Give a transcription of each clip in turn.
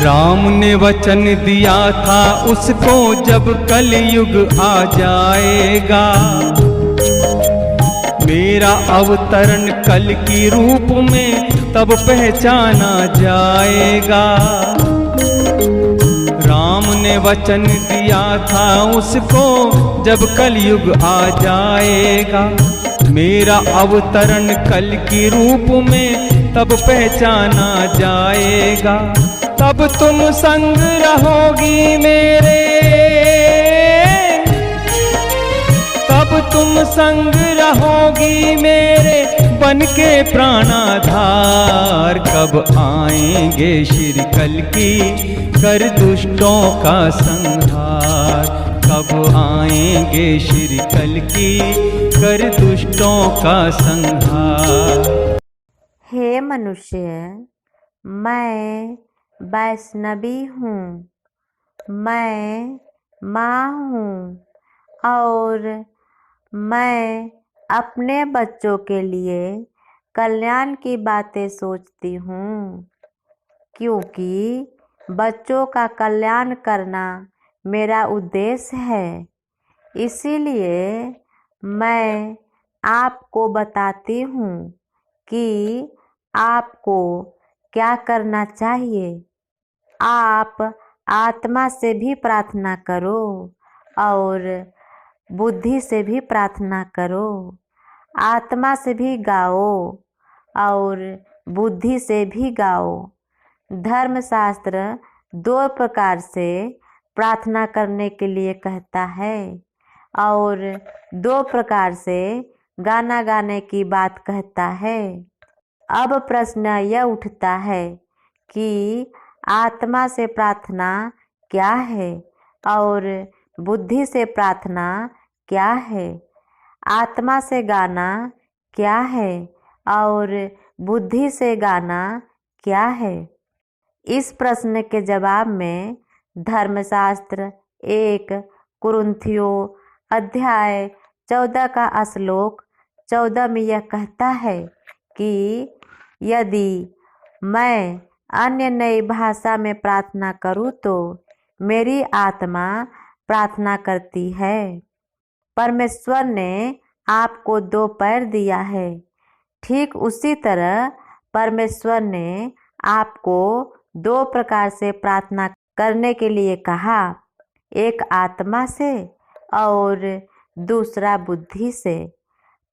राम ने वचन दिया था उसको जब कलयुग आ जाएगा, मेरा अवतरण कल की रूप में तब पहचाना जाएगा। राम ने वचन दिया था उसको जब कलयुग आ जाएगा, मेरा अवतरण कल की रूप में तब पहचाना जाएगा। तब तुम संग रहोगी मेरे, तब तुम संग रहोगी मेरे बन के प्राणाधार। कब आएंगे श्री कल की कर दुष्टों का संहार, कब आएंगे श्री कल की कर दुष्टों का संहार। हे मनुष्य, मैं वैष्णवी हूँ, मैं माँ हूँ और मैं अपने बच्चों के लिए कल्याण की बातें सोचती हूँ, क्योंकि बच्चों का कल्याण करना मेरा उद्देश्य है। इसीलिए मैं आपको बताती हूँ कि आपको क्या करना चाहिए। आप आत्मा से भी प्रार्थना करो और बुद्धि से भी प्रार्थना करो, आत्मा से भी गाओ और बुद्धि से भी गाओ। धर्मशास्त्र 2 प्रकार से प्रार्थना करने के लिए कहता है और 2 प्रकार से गाना गाने की बात कहता है। अब प्रश्न यह उठता है कि आत्मा से प्रार्थना क्या है और बुद्धि से प्रार्थना क्या है, आत्मा से गाना क्या है और बुद्धि से गाना क्या है। इस प्रश्न के जवाब में धर्मशास्त्र 1 कुरिन्थियों अध्याय 14 का श्लोक 14 में यह कहता है कि यदि मैं अन्य नई भाषा में प्रार्थना करूं तो मेरी आत्मा प्रार्थना करती है। परमेश्वर ने आपको 2 पैर दिया है, ठीक उसी तरह परमेश्वर ने आपको 2 प्रकार से प्रार्थना करने के लिए कहा, एक आत्मा से और दूसरा बुद्धि से।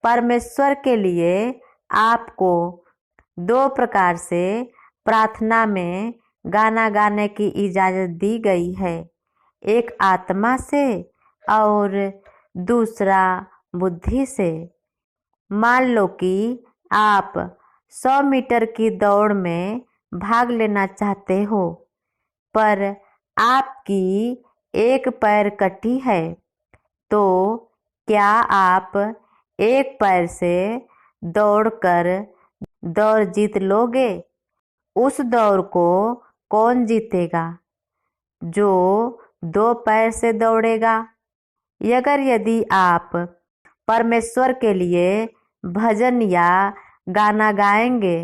परमेश्वर के लिए आपको 2 प्रकार से प्रार्थना में गाना गाने की इजाज़त दी गई है, एक आत्मा से और दूसरा बुद्धि से। मान लो कि आप 100 मीटर की दौड़ में भाग लेना चाहते हो, पर आपकी एक पैर कटी है, तो क्या आप एक पैर से दौड़कर दौड़ जीत लोगे? उस दौड़ को कौन जीतेगा? जो 2 पैर से दौड़ेगा। अगर यदि आप परमेश्वर के लिए भजन या गाना गाएंगे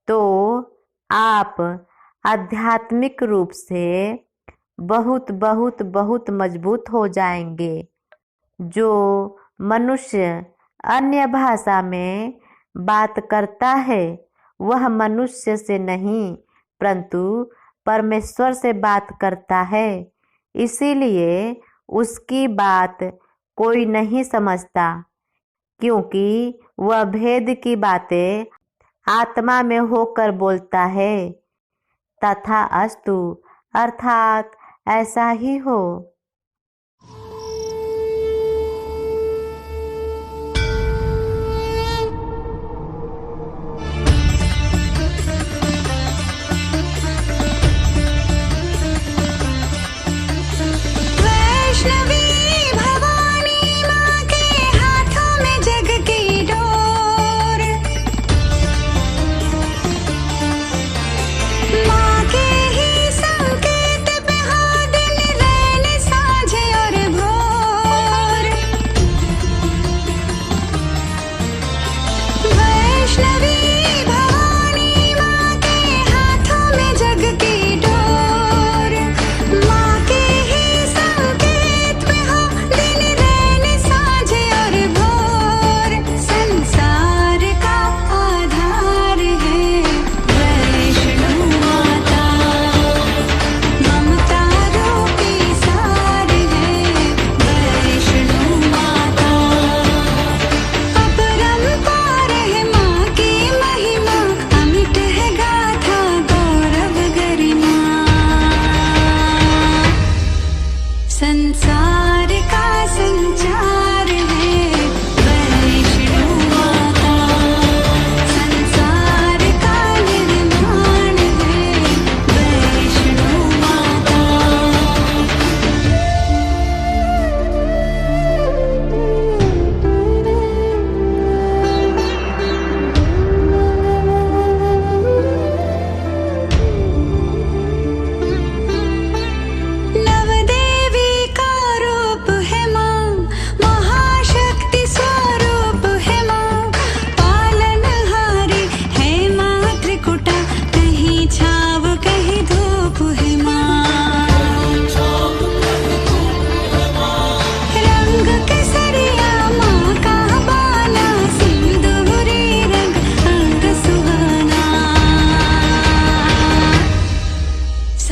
तो आप आध्यात्मिक रूप से बहुत बहुत बहुत मजबूत हो जाएंगे। जो मनुष्य अन्य भाषा में बात करता है वह मनुष्य से नहीं परंतु परमेश्वर से बात करता है, इसीलिए उसकी बात कोई नहीं समझता, क्योंकि वह भेद की बातें आत्मा में होकर बोलता है। तथास्तु, अर्थात ऐसा ही हो। माँ के ही संकेत पे हाँ दिन रहने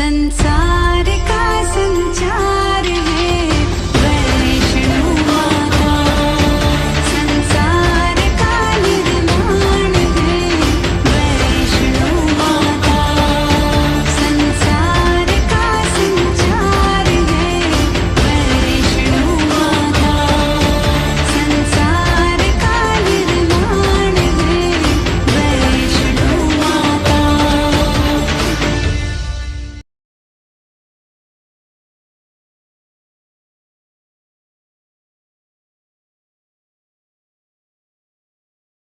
संसार